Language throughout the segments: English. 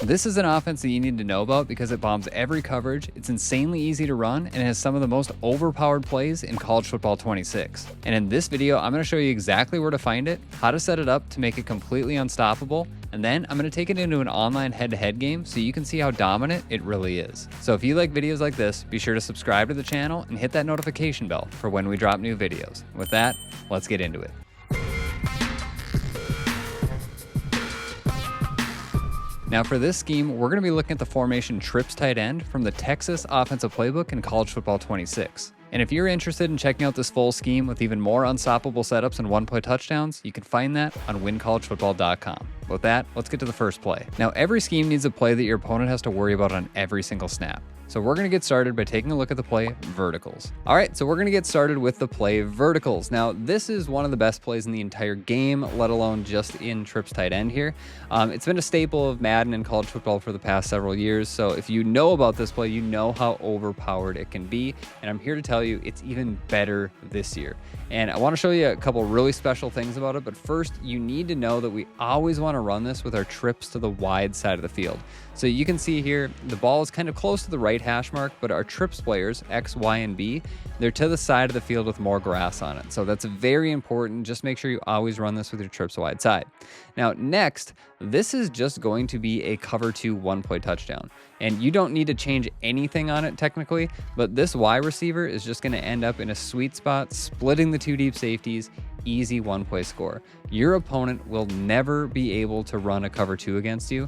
This is an offense that you need to know about because it bombs every coverage, it's insanely easy to run, and it has some of the most overpowered plays in college football 26. And in this video, I'm going to show you exactly where to find it, how to set it up to make it completely unstoppable, and then I'm going to take it into an online head-to-head game so you can see how dominant it really is. So if you like videos like this, be sure to subscribe to the channel and hit that notification bell for when we drop new videos. With that, let's get into it. Now for this scheme, we're going to be looking at the formation trips tight end from the Texas Offensive Playbook in College Football 26. And if you're interested in checking out this full scheme with even more unstoppable setups and one-play touchdowns, you can find that on WinCollegeFootball.com. With that, let's get to the first play. Now every scheme needs a play that your opponent has to worry about on every single snap. So we're going to get started by taking a look at the play verticals. All right, so we're going to get started with the play verticals. Now, this is one of the best plays in the entire game, let alone just in trips tight end here. It's been a staple of Madden and college football for the past several years. So if you know about this play, you know how overpowered it can be. And I'm here to tell you it's even better this year. And I want to show you a couple really special things about it. But first, you need to know that we always want to run this with our trips to the wide side of the field. So you can see here, the ball is kind of close to the right hash mark, but our trips players, X, Y, and B, they're to the side of the field with more grass on it. So that's very important. Just make sure you always run this with your trips wide side. Now, next, this is just going to be a cover 2 one-play touchdown. And you don't need to change anything on it technically, but this Y receiver is just going to end up in a sweet spot, splitting the two deep safeties, easy one-play score. Your opponent will never be able to run a cover 2 against you,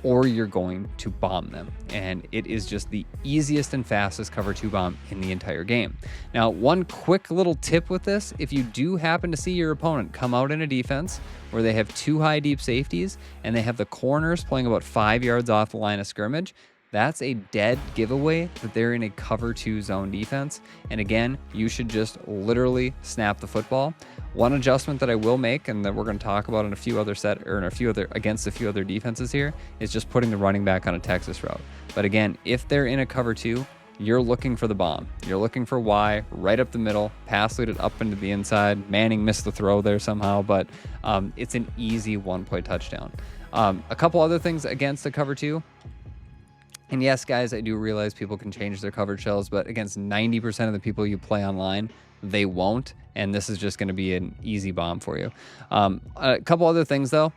or you're going to bomb them. And it is just the easiest and fastest cover 2 bomb in the entire game. Now, one quick little tip with this, if you do happen to see your opponent come out in a defense where they have 2 high deep safeties and they have the corners playing about 5 yards off the line of scrimmage, that's a dead giveaway that they're in a cover 2 zone defense. And again, you should just literally snap the football. One adjustment that I will make, and that we're going to talk about in a few other against a few other defenses here, is just putting the running back on a Texas route. But again, if they're in a cover 2, you're looking for the bomb. You're looking for Y right up the middle, pass lead it up into the inside. Manning missed the throw there somehow, but it's an easy one-play touchdown. A couple other things against the cover 2. And yes, guys, I do realize people can change their coverage shells, but against 90% of the people you play online, they won't. And this is just going to be an easy bomb for you. A couple other things, though.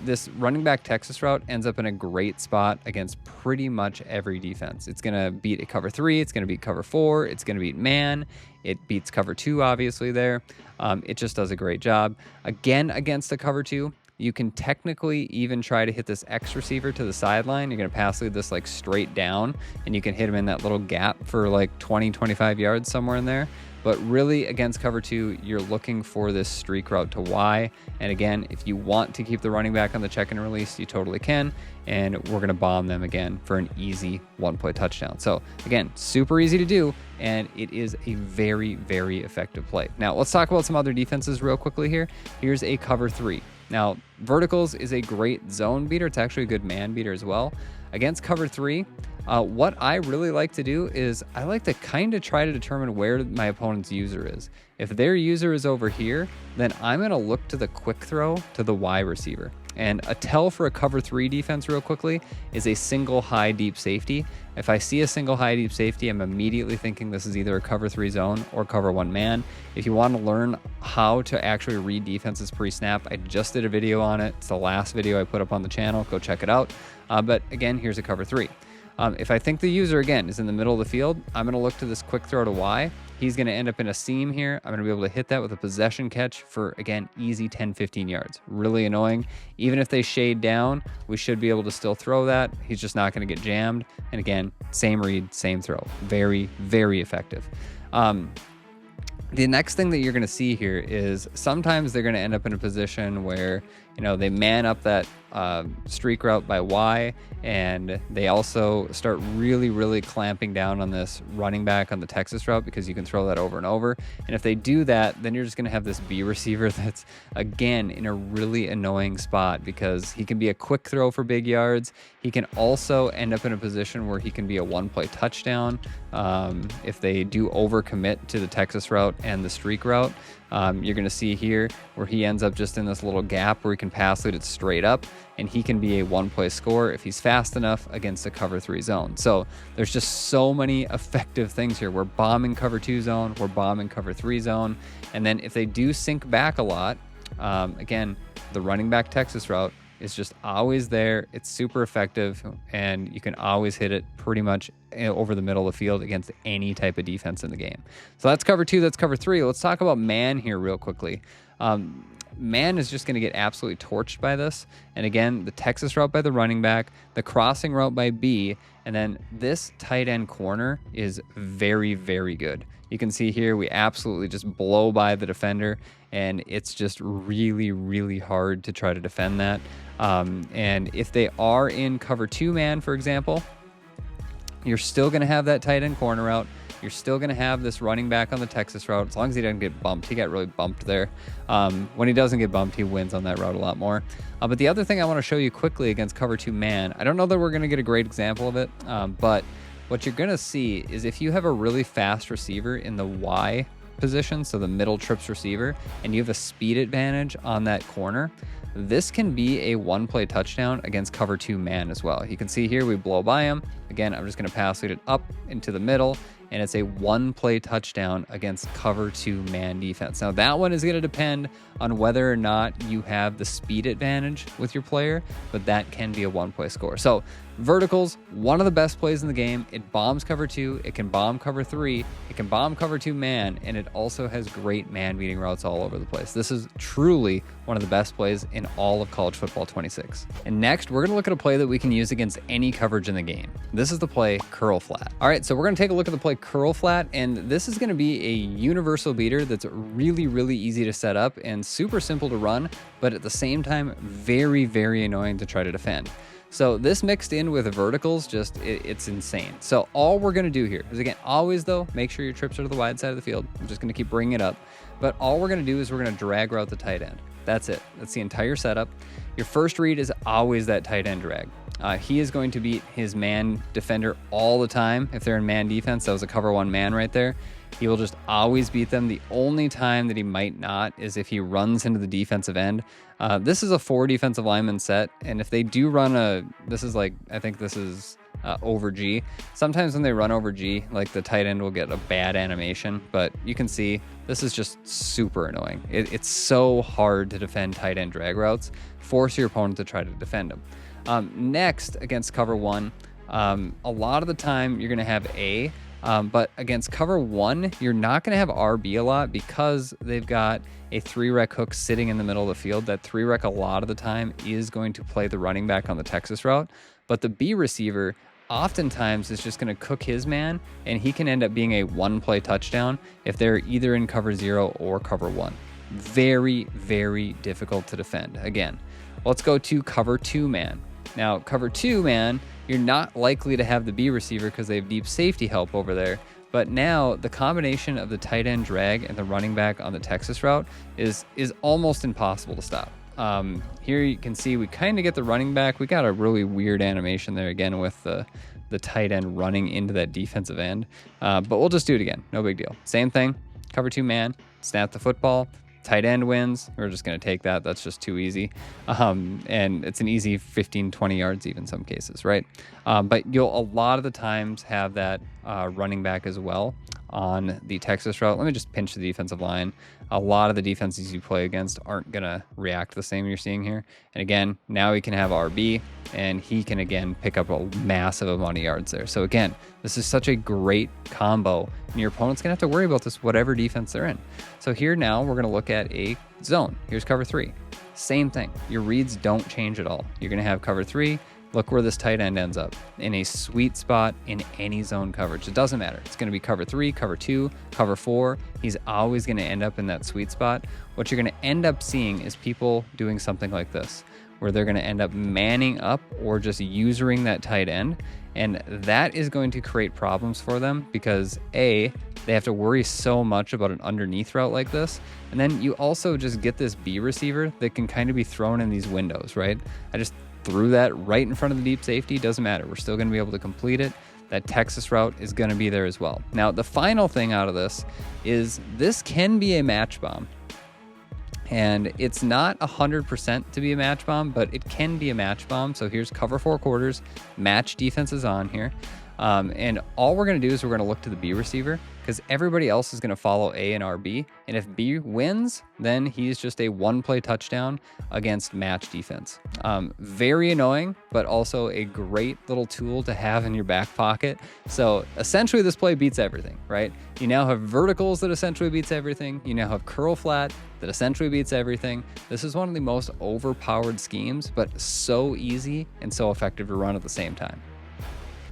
This running back Texas route ends up in a great spot against pretty much every defense. It's going to beat a cover 3. It's going to beat cover 4. It's going to beat man. It beats cover 2, obviously, there. It just does a great job. Again, against the cover 2, you can technically even try to hit this X receiver to the sideline. You're going to pass lead this like straight down, and you can hit him in that little gap for like 20, 25 yards somewhere in there. But really, against cover 2, you're looking for this streak route to Y. And again, if you want to keep the running back on the check and release, you totally can. And we're going to bomb them again for an easy one-play touchdown. So again, super easy to do, and it is a very, very effective play. Now, let's talk about some other defenses real quickly here. Here's a cover 3. Now, verticals is a great zone beater. It's actually a good man beater as well. Against cover 3, what I really like to do is I like to kind of try to determine where my opponent's user is. If their user is over here, then I'm going to look to the quick throw to the Y receiver. And a tell for a cover 3 defense real quickly is a single high deep safety. If I see a single high deep safety, I'm immediately thinking this is either a cover 3 zone or cover 1 man. If you want to learn how to actually read defenses pre-snap, I just did a video on it. It's the last video I put up on the channel. Go check it out. But again, here's a cover 3. If I think the user, again, is in the middle of the field, I'm going to look to this quick throw to Y. He's going to end up in a seam here. I'm going to be able to hit that with a possession catch for, again, easy 10, 15 yards. Really annoying. Even if they shade down, we should be able to still throw that. He's just not going to get jammed. And again, same read, same throw. Very, very effective. The next thing that you're going to see here is sometimes they're going to end up in a position where, you know, they man up that streak route by Y, and they also start really clamping down on this running back on the Texas route because you can throw that over and over. And if they do that, then you're just going to have this B receiver that's, again, in a really annoying spot because he can be a quick throw for big yards. He can also end up in a position where he can be a one-play touchdown if they do overcommit to the Texas route and the streak route. You're going to see here where he ends up just in this little gap where he can pass lead it straight up, and he can be a one-play scorer if he's fast enough against the cover 3 zone. So there's just so many effective things here. We're bombing cover 2 zone, we're bombing cover 3 zone, and then if they do sink back a lot, again, the running back Texas route is just always there. It's super effective, and you can always hit it pretty much over the middle of the field against any type of defense in the game. So that's cover 2, that's cover 3. Let's talk about man here real quickly. Man is just going to get absolutely torched by this. And again, the Texas route by the running back, the crossing route by B, and then this tight end corner is very, very good. You can see here we absolutely just blow by the defender, and it's just really, really hard to try to defend that. And if they are in cover 2 man, for example, you're still going to have that tight end corner route. You're still going to have this running back on the Texas route, as long as he doesn't get bumped. He got really bumped there. When he doesn't get bumped, he wins on that route a lot more. But the other thing I want to show you quickly against cover 2 man, I don't know that we're going to get a great example of it, but what you're going to see is if you have a really fast receiver in the Y position, so the middle trips receiver, and you have a speed advantage on that corner, this can be a one-play touchdown against cover 2 man as well. You can see here we blow by him. Again, I'm just going to pass lead it up into the middle, and it's a one-play touchdown against cover 2 man defense. Now, that one is going to depend on whether or not you have the speed advantage with your player, but that can be a one-play score. So verticals, one of the best plays in the game. It bombs cover 2, it can bomb cover 3, it can bomb cover 2 man, and it also has great man-beating routes all over the place. This is truly one of the best plays in all of college football 26. And next, we're going to look at a play that we can use against any coverage in the game. This is the play curl flat. All right, so we're going to take a look at the play curl flat, and this is going to be a universal beater that's really, really easy to set up and super simple to run, but at the same time, very, very annoying to try to defend. So this mixed in with the verticals, it's insane. So all we're going to do here is, again, always though, make sure your trips are to the wide side of the field. I'm just going to keep bringing it up. But all we're going to do is we're going to drag route the tight end. That's it. That's the entire setup. Your first read is always that tight end drag. He is going to beat his man defender all the time. If they're in man defense, that was a cover 1 man right there. He will just always beat them. The only time that he might not is if he runs into the defensive end. This is a 4 defensive lineman set, and if they do run I think this is over G. Sometimes when they run over G, like the tight end will get a bad animation, but you can see this is just super annoying. It's so hard to defend tight end drag routes. Force your opponent to try to defend them. Next, against cover 1, a lot of the time you're going to have A, but against cover 1, you're not going to have RB a lot because they've got a 3-rec hook sitting in the middle of the field. That 3-rec a lot of the time is going to play the running back on the Texas route, but the B receiver oftentimes is just going to cook his man, and he can end up being a one-play touchdown if they're either in cover 0 or cover 1. Very, very difficult to defend. Again, let's go to cover 2 man. Now, cover 2 man, you're not likely to have the B receiver because they have deep safety help over there. But now the combination of the tight end drag and the running back on the Texas route is almost impossible to stop. Here you can see we kind of get the running back. We got a really weird animation there again with the tight end running into that defensive end. But we'll just do it again. No big deal. Same thing. Cover 2 man, snap the football. Tight end wins. We're just going to take that. That's just too easy. And it's an easy 15, 20 yards even some cases, right? But you'll a lot of the times have that running back as well on the Texas route. Let me just pinch the defensive line. A lot of the defenses you play against aren't going to react the same you're seeing here. And again, now he can have RB, and he can again pick up a massive amount of yards there. So again, this is such a great combo, and your opponent's going to have to worry about this whatever defense they're in. So here now we're going to look at a zone. Here's cover 3. Same thing. Your reads don't change at all. You're going to have cover 3. Look where this tight end ends up, in a sweet spot in any zone coverage. It doesn't matter. It's going to be cover 3, cover 2, cover 4. He's always going to end up in that sweet spot. What you're going to end up seeing is people doing something like this, where they're going to end up manning up or just usering that tight end. And that is going to create problems for them because A, they have to worry so much about an underneath route like this. And then you also just get this B receiver that can kind of be thrown in these windows, right? I just threw that right in front of the deep safety. Doesn't matter. We're still going to be able to complete it. That Texas route is going to be there as well. Now, the final thing out of this is this can be a match bomb. And it's not 100% to be a match bomb, but it can be a match bomb. So here's cover 4 quarters, match defense is on here. And all we're going to do is we're going to look to the B receiver because everybody else is going to follow A and RB. And if B wins, then he's just a 1-play touchdown against match defense. Very annoying, but also a great little tool to have in your back pocket. So essentially this play beats everything, right? You now have verticals that essentially beats everything. You now have curl flat that essentially beats everything. This is one of the most overpowered schemes, but so easy and so effective to run at the same time.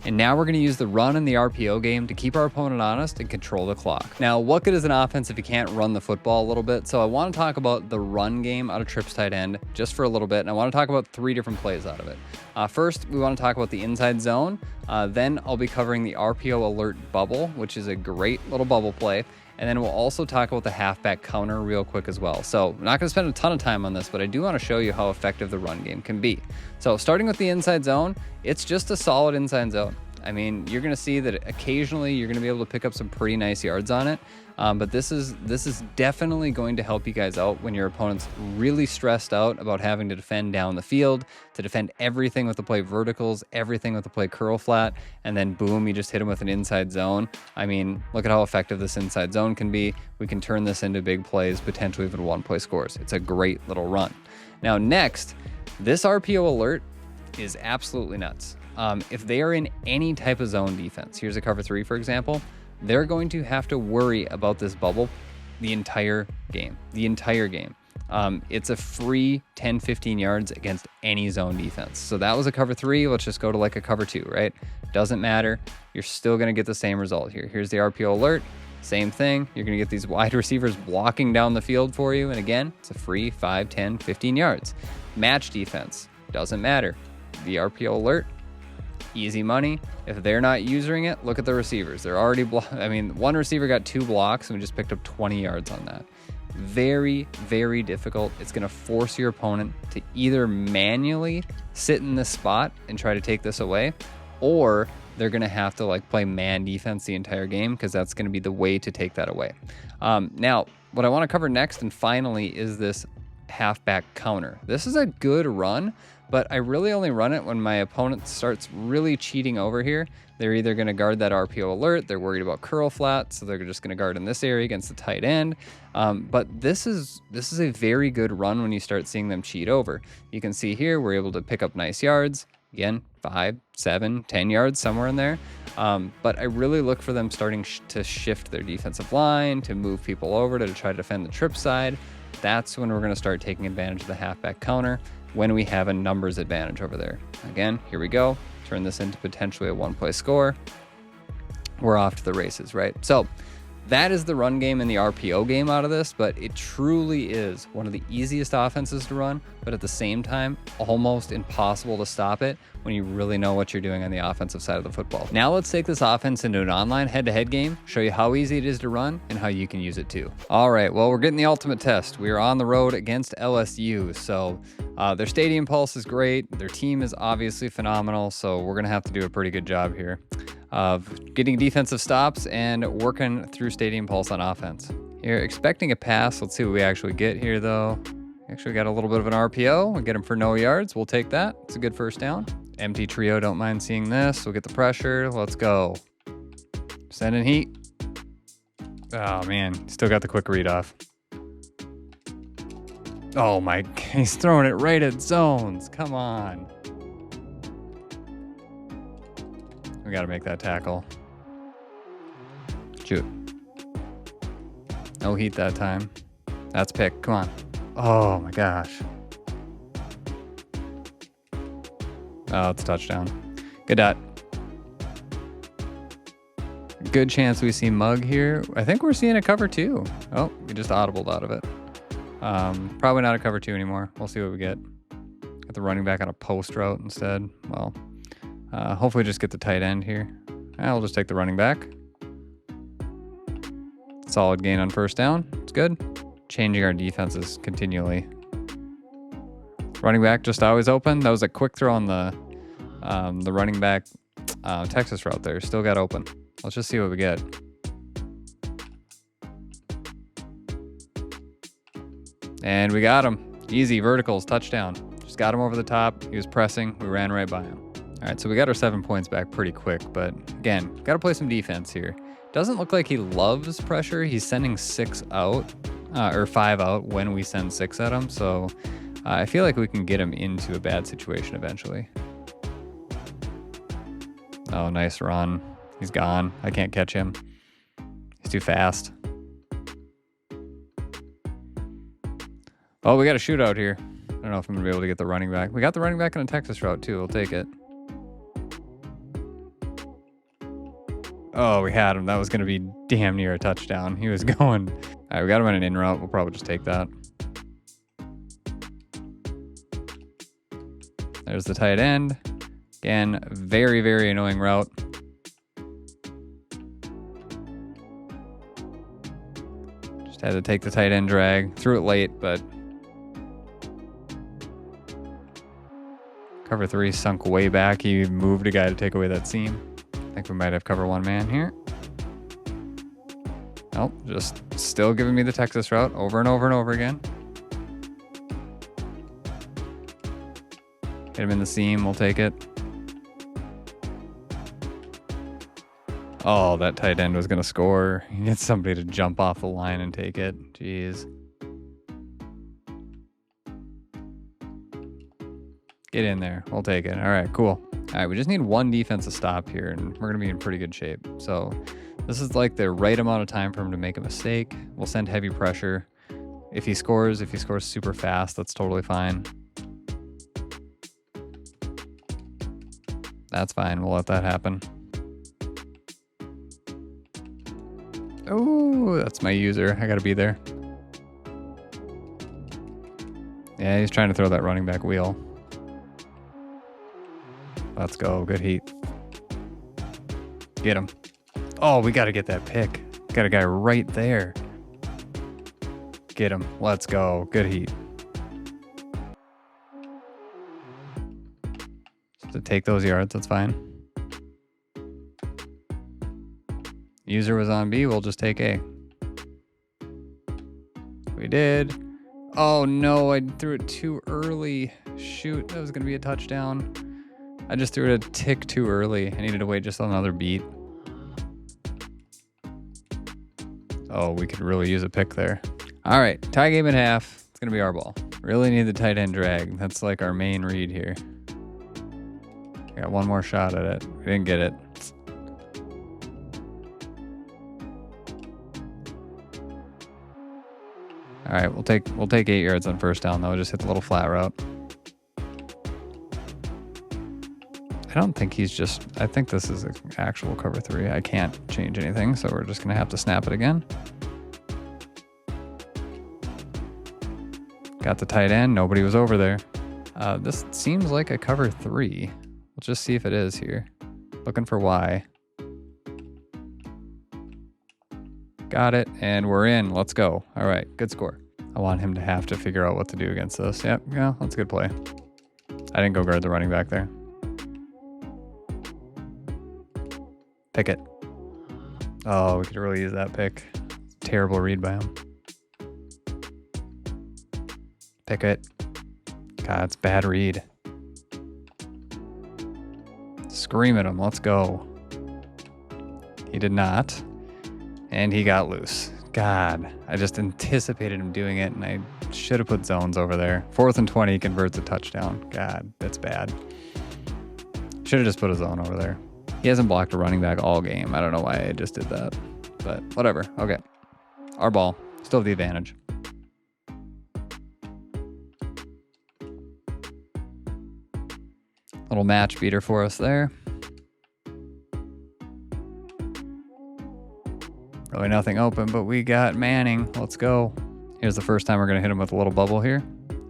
And now we're going to use the run and the RPO game to keep our opponent honest and control the clock. Now, what good is an offense if you can't run the football a little bit? So I want to talk about the run game out of trips tight end just for a little bit. And I want to talk about 3 different plays out of it. First, we want to talk about the inside zone. Then I'll be covering the RPO alert bubble, which is a great little bubble play. And then we'll also talk about the halfback counter real quick as well. So I'm not going to spend a ton of time on this, but I do want to show you how effective the run game can be. So starting with the inside zone, it's just a solid inside zone. I mean, you're going to see that occasionally you're going to be able to pick up some pretty nice yards on it. But this is definitely going to help you guys out when your opponent's really stressed out about having to defend down the field, to defend everything with the play verticals, everything with the play curl flat, and then boom, you just hit them with an inside zone. I mean, look at how effective this inside zone can be. We can turn this into big plays, potentially even 1-play scores. It's a great little run. Now next, this RPO alert is absolutely nuts. If they are in any type of zone defense, here's a cover 3, for example, they're going to have to worry about this bubble the entire game. It's a free 10, 15 yards against any zone defense. So that was a cover 3. Let's just go to like a cover 2, right? Doesn't matter. You're still going to get the same result here. Here's the RPO alert. Same thing. You're going to get these wide receivers blocking down the field for you. And again, it's a free 5, 10, 15 yards. Match defense. Doesn't matter. The RPO alert. Easy money. If they're not using it, look at the receivers. They're already one receiver got 2 blocks and we just picked up 20 yards on that. Very, very difficult. It's going to force your opponent to either manually sit in this spot and try to take this away, or they're going to have to like play man defense the entire game because that's going to be the way to take that away. Now, what I want to cover next and finally is this halfback counter. This is a good run, but I really only run it when my opponent starts really cheating over here. They're either going to guard that RPO alert, they're worried about curl flat, so they're just going to guard in this area against the tight end. But this is a very good run when you start seeing them cheat over. You can see here we're able to pick up nice yards. Again, 5, 7, 10 yards, somewhere in there. But I really look for them starting to shift their defensive line, to move people over to try to defend the trip side. That's when we're going to start taking advantage of the halfback counter, when we have a numbers advantage over there. Again, here we go. Turn this into potentially a 1-play score. We're off to the races, right? So that is the run game and the RPO game out of this, but it truly is one of the easiest offenses to run, but at the same time, almost impossible to stop it when you really know what you're doing on the offensive side of the football. Now let's take this offense into an online head-to-head game, show you how easy it is to run and how you can use it too. All right, well, we're getting the ultimate test. We are on the road against LSU, so their stadium pulse is great. Their team is obviously phenomenal, so we're gonna have to do a pretty good job here of getting defensive stops and working through stadium pulse on offense. You're expecting a pass. Let's see what we actually get here, though. Actually got a little bit of an RPO. We'll get him for no yards. We'll take that. It's a good first down. Empty trio, don't mind seeing this. We'll get the pressure. Let's go. Sending heat. Oh, man. Still got the quick read off. Oh, my. He's throwing it right at zones. Come on. We got to make that tackle. Shoot. No heat that time. That's pick. Come on. Oh, my gosh. Oh, it's a touchdown. Good dot. Good chance we see Mug here. I think we're seeing a cover 2. Oh, we just audibled out of it. Probably not a cover 2 anymore. We'll see what we get. Get the running back on a post route instead. Well, hopefully just get the tight end here. I'll just take the running back. Solid gain on first down. It's good. Changing our defenses continually. Running back just always open. That was a quick throw on the running back Texas route there. Still got open. Let's just see what we get. And we got him. Easy, verticals, touchdown. Just got him over the top. He was pressing. We ran right by him. All right, so we got our 7 points back pretty quick, but again, got to play some defense here. Doesn't look like he loves pressure. He's sending 6 out, or 5 out when we send 6 at him, so I feel like we can get him into a bad situation eventually. Oh, nice run. He's gone. I can't catch him. He's too fast. Oh, we got a shootout here. I don't know if I'm going to be able to get the running back. We got the running back on a Texas route, too. We'll take it. Oh, we had him. That was going to be damn near a touchdown. He was going. All right, we got him on an in route. We'll probably just take that. There's the tight end. Again, very, very annoying route. Just had to take the tight end drag. Threw it late, but cover 3 sunk way back. He moved a guy to take away that seam. I think we might have cover 1 man here. Nope, just still giving me the Texas route over and over and over again. Hit him in the seam, we'll take it. Oh, that tight end was going to score. He needs somebody to jump off the line and take it. Jeez. Get in there. We'll take it. All right, cool. All right, we just need 1 defensive stop here, and we're going to be in pretty good shape. So this is like the right amount of time for him to make a mistake. We'll send heavy pressure. If he scores super fast, that's totally fine. That's fine. We'll let that happen. Oh, that's my user. I got to be there. Yeah, he's trying to throw that running back wheel. Let's go. Good heat. Get him. Oh, we got to get that pick. Got a guy right there. Get him. Let's go. Good heat. To take those yards, that's fine. User was on B. We'll just take A. We did. Oh, no. I threw it too early. Shoot. That was going to be a touchdown. I just threw it a tick too early. I needed to wait just another beat. Oh, we could really use a pick there. All right, tie game at half. It's going to be our ball. Really need the tight end drag. That's like our main read here. Got 1 more shot at it. We didn't get it. All right, we'll take 8 yards on first down, though. Just hit the little flat route. I don't think he's just... I think this is an actual cover 3. I can't change anything, so we're just going to have to snap it again. Got the tight end. Nobody was over there. This seems like a cover 3. We'll just see if it is here. Looking for Y. Got it, and we're in. Let's go. All right, good score. I want him to have to figure out what to do against this. Yep, yeah, that's a good play. I didn't go guard the running back there. Pick it. Oh, we could really use that pick. Terrible read by him. Pick it. God, it's bad read. Scream at him. Let's go. He did not. And he got loose. God, I just anticipated him doing it, and I should have put zones over there. 4th and 20 converts a touchdown. God, that's bad. Should have just put a zone over there. He hasn't blocked a running back all game. I don't know why I just did that, but whatever. Okay. Our ball. Still have the advantage. Little match beater for us there. Really nothing open, but we got Manning. Let's go. Here's the first time we're going to hit him with a little bubble here.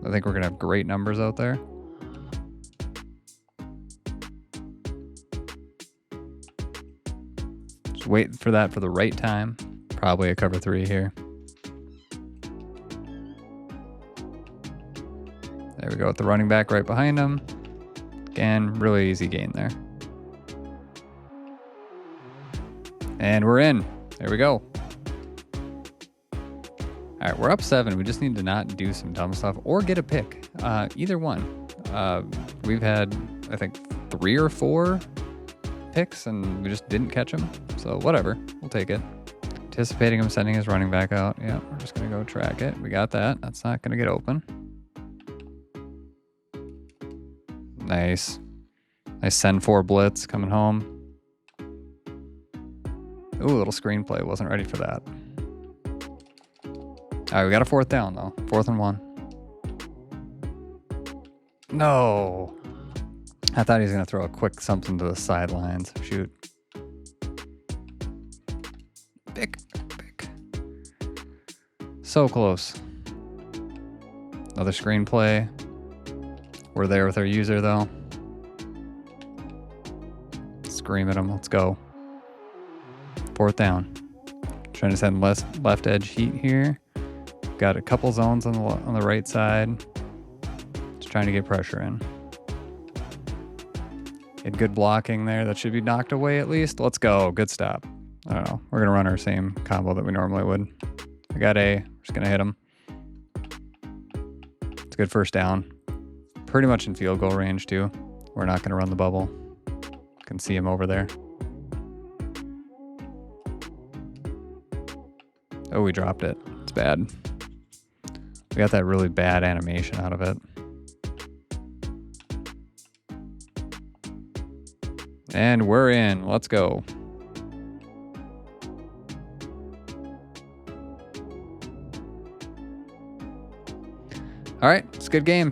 I think we're going to have great numbers out there. Just wait for that for the right time. Probably a cover 3 here. There we go with the running back right behind him. Again, really easy gain there. And we're in. There we go. All All right, we're up 7. We just need to not do some dumb stuff or get a pick. Either one. We've had, I think, 3 or 4 picks, and we just didn't catch him. So whatever, we'll take it. Anticipating him sending his running back out. Yeah, we're just going to go track it. We got that. That's not going to get open. Nice. Nice send 4 blitz coming home. Ooh, a little screenplay. Wasn't ready for that. All right, we got a 4th down, though. 4th and 1. No. I thought he was going to throw a quick something to the sidelines. Shoot. Pick. So close. Another screenplay. We're there with our user, though. Scream at him. Let's go. 4th down. Trying to send left edge heat here. Got a couple zones on the right side. Just trying to get pressure in. Get good blocking there. That should be knocked away at least. Let's go. Good stop. I don't know. We're going to run our same combo that we normally would. I got A. Just going to hit him. It's a good 1st down. Pretty much in field goal range, too. We're not going to run the bubble. Can see him over there. Oh, we dropped it. It's bad. We got that really bad animation out of it. And we're in. Let's go. All right, it's a good game.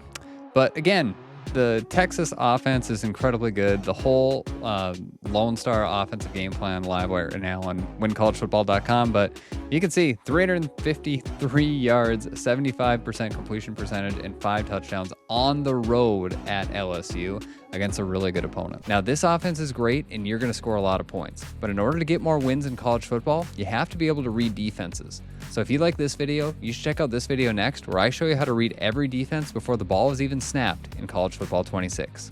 But again, the Texas offense is incredibly good. The whole Lone Star offensive game plan live right now on WinCollegeFootball.com. But you can see 353 yards, 75% completion percentage, and 5 touchdowns on the road at LSU against a really good opponent. Now, this offense is great, and you're going to score a lot of points. But in order to get more wins in college football, you have to be able to read defenses. So if you like this video, you should check out this video next, where I show you how to read every defense before the ball is even snapped in College Football 26.